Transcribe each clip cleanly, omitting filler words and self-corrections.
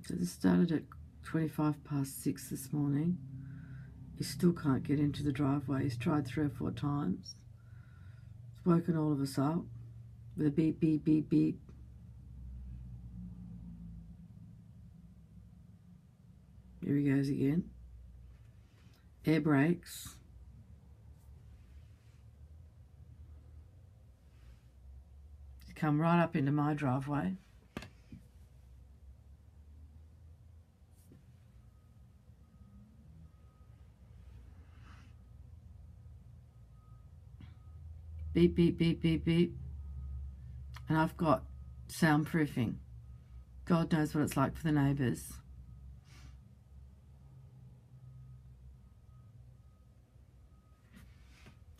So this started at 6:25 this morning. He still can't get into the driveway. He's tried 3 or 4 times. It's woken all of us up with a beep, beep, beep, beep. Here he goes again. Air brakes. He's come right up into my driveway. Beep, beep, beep, beep, beep. And I've got soundproofing. God knows what it's like for the neighbours.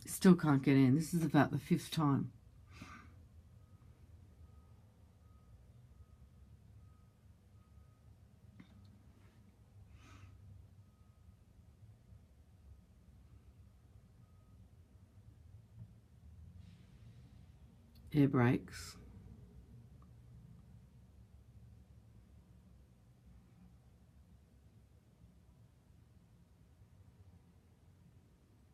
Still can't get in. This is about the 5th time. Air brakes.